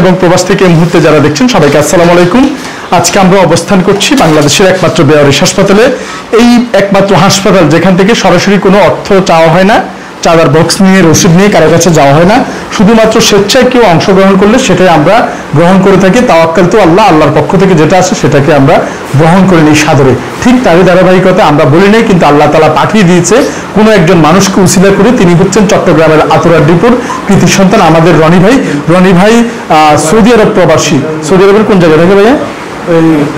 এবং প্রবাস থেকে এই মুহূর্তে যারা দেখছেন সবাইকে আসসালামু আলাইকুম। আজকে আমরা অবস্থান করছি বাংলাদেশের একমাত্র বেওয়ারিশ হাসপাতালে। এই একমাত্র হাসপাতাল যেখান থেকে সরাসরি কোনো অর্থ চাওয়া হয় না, চাঁদার বক্স নিয়ে রসিদ নিয়ে কারো কাছে যাওয়া হয় না, শুধুমাত্র স্বেচ্ছায় কেউ অংশগ্রহণ করলে সেটাই আমরা গ্রহণ করে থাকি। তাওয়াক্কাল তো আল্লাহ, আল্লাহর পক্ষ থেকে যেটা আসে সেটাকে আমরা গ্রহণ করে নিই সাদরে। ঠিক তারই ধারাবাহিকতা আমরা বলি নাই, কিন্তু আল্লাহ তাআলা পাঠিয়ে দিয়েছে কোনো একজন মানুষকে উসিলা করে। তিনি হচ্ছেন চট্টগ্রামের আতুরার ডিপুর কৃতি সন্তান আমাদের রনি ভাই। রনি ভাই সৌদি আরব প্রবাসী। সৌদি আরবের কোন জায়গায় থাকে ভাইয়া?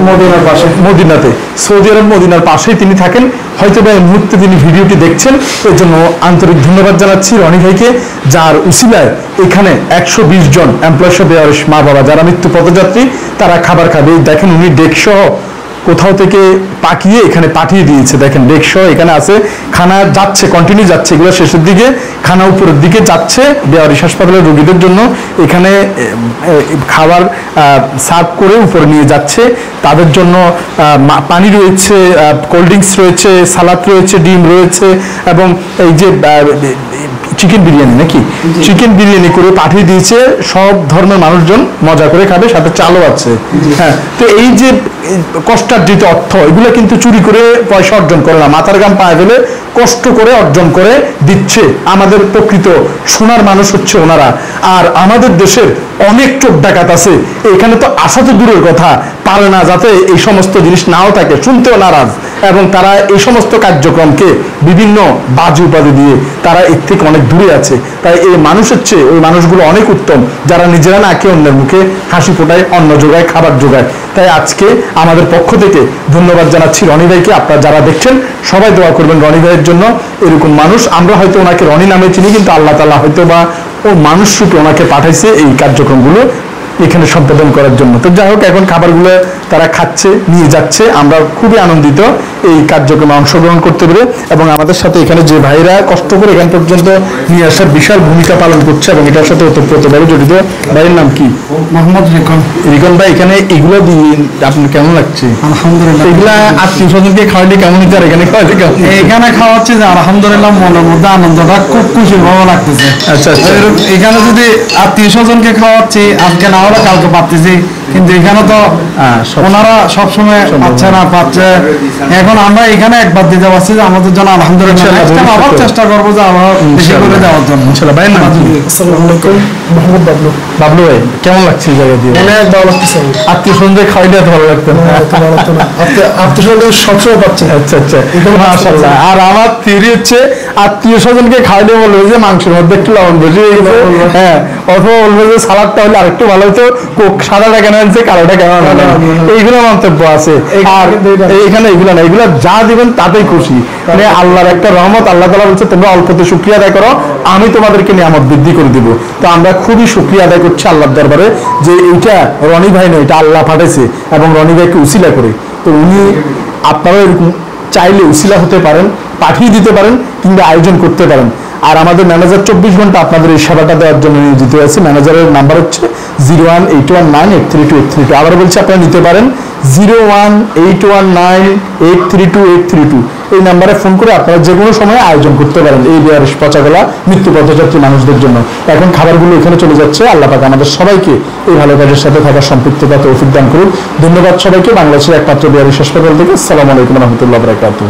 মদিনার পাশে, মদিনাতে, সৌদি আরব মদিনার পাশেই তিনি থাকেন। হয়তো বা এই মুহূর্তে তিনি ভিডিওটি দেখছেন, এর জন্য আন্তরিক ধন্যবাদ জানাচ্ছি রনি ভাইকে, যার উসিলায় এখানে 120 জন এমপ্লয়িস বেওয়ারিশ মা বাবা যারা মৃত্যু পথযাত্রী তারা খাবার খাবে। দেখেন উনি ডেকসহ কোথাও থেকে পাকিয়ে এখানে পাঠিয়ে দিয়েছে। দেখেন ডেকসহ এখানে আছে, খানা যাচ্ছে, কন্টিনিউ যাচ্ছে, এগুলো শেষের দিকে খানা উপরের দিকে যাচ্ছে বেওয়ারিশ হাসপাতালের রোগীদের জন্য। এখানে খাবার সার্ভ করে উপরে নিয়ে যাচ্ছে তাদের জন্য। পানি রয়েছে, কোল্ড ড্রিঙ্কস রয়েছে, সালাদ রয়েছে, ডিম রয়েছে এবং এই যে চিকেন বিরিয়ানি, নাকি চিকেন বিরিয়ানি করে পাঠিয়ে দিয়েছে। সব ধর্মের মানুষজন মজা করে খাবে, সাথে চালও আছে। হ্যাঁ, তো এই যে কষ্টার্জিত অর্থ, এগুলো কিন্তু চুরি করে পয়সা অর্জন করে না, মাথার ঘাম পায়ে ফেলে কষ্ট করে অর্জন করে দিচ্ছে। আমাদের প্রকৃত সোনার মানুষ হচ্ছে ওনারা। আর আমাদের দেশের অনেক চোর ডাকাত আছে, এখানে তো আসা তো দূরের কথা, পারে না যাতে এই সমস্ত জিনিস নাও থাকে, শুনতেও নারাজ, এবং তারা এই সমস্ত কার্যক্রমকে বিভিন্ন বাজে উপাধি দিয়ে তারা এর থেকে অনেক দূরে আছে। তাই এই মানুষের চেয়ে ওই মানুষগুলো অনেক উত্তম যারা নিজেরা না খেয়ে অন্যের মুখে হাসি ফোটায়, অন্ন যোগায়, খাবার যোগায়। তাই আজকে আমাদের পক্ষ থেকে ধন্যবাদ জানাচ্ছি রনি ভাইকে। আপনারা যারা দেখছেন সবাই দোয়া করবেন রনি ভাইয়ের জন্য। এরকম মানুষ, আমরা হয়তো ওনাকে রনি নামে চিনি, কিন্তু আল্লাহ তাআলা হয়তো বা ও মানুষ রূপে ওনাকে পাঠাইছে এই কার্যক্রমগুলো এখানে সম্পাদন করার জন্য। তো যাই হোক, এখন খাবারগুলো তারা খাচ্ছে, নিয়ে যাচ্ছে। আমরা খুবই আনন্দিত এই কার্যক্রমে অংশগ্রহণ করতে পেরে, এবং আমাদের সাথে এখানে যে ভাইরা কষ্ট করে এখান পর্যন্ত নিয়ে আসার বিশাল ভূমিকা পালন করছে এবং এটার সাথে ওতপ্রোতভাবে জড়িত। ভাইয়ের নাম কি? মোহাম্মদ রিকন। রিকন ভাই, এখানে এগুলো দিয়ে আপনার কেমন লাগছে? আলহামদুলিল্লাহ। এগুলা আত্মীয় স্বজনকে খাওয়াইলে কেমন হচ্ছে, আর এখানে খাওয়াইলে কেমন? এখানে খাওয়াচ্ছে যে আলহামদুলিল্লাহ, মনের মধ্যে আনন্দটা খুব খুশি ভালো লাগতেছে। আচ্ছা আচ্ছা। এখানে যদি আত্মীয় স্বজনকে খাওয়াচ্ছি, আজকে না হলে কালকে পাচ্ছি, কিন্তু এখানে তো ওনারা সবসময় পাচ্ছে না, পাচ্ছে। এখন আমরা এখানে একবার দিতে পারছি যে আমাদের জন্য আলহামদুলিল্লাহ। আবার চেষ্টা করবো যে আমরা বেশি করে দেওয়ার জন্য। ভাইয়ের নাম কি? আসসালামু আলাইকুম, মোহাম্মদ বাবলু। বাবলু ভাই, কেমন লাগছে এই জায়গা দিয়ে? অনেক ভালো লাগতেছে। আত্মীয় স্বজনদের খাওয়াইলে এত ভালো লাগতো না? আত্মীয় স্বজন সবসময় পাচ্ছে। আচ্ছা আচ্ছা, মাশাআল্লাহ। আর আমার থিওরি হচ্ছে আত্মীয় স্বজনকে খাওয়াইলে বলবে যে মাংসের মধ্যে একটু লবণ বেশি হয়ে গেছে, হ্যাঁ, অথবা বলবে যে সালাদটা হলে আরেকটু ভালো হতো, সাদাটা কেন আনছে, কালোটা কেন আনছে, এইগুলো মন্তব্য আছে। আর এখানে এগুলো না, এগুলো যা দিবেন তাতেই খুশি। মানে আল্লাহর একটা রহমত। আল্লাহ তাআলা বলছে তোমরা অল্পতে শুকরিয়া আদায় করো, আমি তোমাদেরকে নিয়ামত বৃদ্ধি করে দিব। তো আমরা খুবই শুকরিয়া আদায় করছি আল্লাহর দরবারে যে এইটা রনি ভাই নয়, এটা আল্লাহ পাঠাইছে এবং রনি ভাইকে উসিলা করে। তো উনি, আপনারাও এরকম চাইলে উসিলা হতে পারেন, পাঠিয়ে দিতে পারেন কিংবা আয়োজন করতে পারেন। আর আমাদের ম্যানেজার 24 ঘন্টা আপনাদের এই সেবাটা দেওয়ার জন্য নিয়োজিত আছে। ম্যানেজারের নাম্বার হচ্ছে 0181983282। আবার বলছি, আপনারা নিতে পারেন 0181983282। এই নাম্বারে ফোন করে আপনারা যে কোনো সময় আয়োজন করতে পারেন এই বেওয়ারিশ পচাগলা মৃত্যু পথযাত্রী মানুষদের জন্য। এখন খাবারগুলো এখানে চলে যাচ্ছে। আল্লাহ পাক আমাদের সবাইকে এই ভালো কাজের সাথে থাকার সম্পৃক্ততা তৌফিক দান করুন। ধন্যবাদ সবাইকে। বাংলাদেশের একমাত্র বেওয়ারিশ হাসপাতাল থেকে আসসালামু আলাইকুম ওয়া রাহমাতুল্লাহি ওয়া বারাকাতুহু।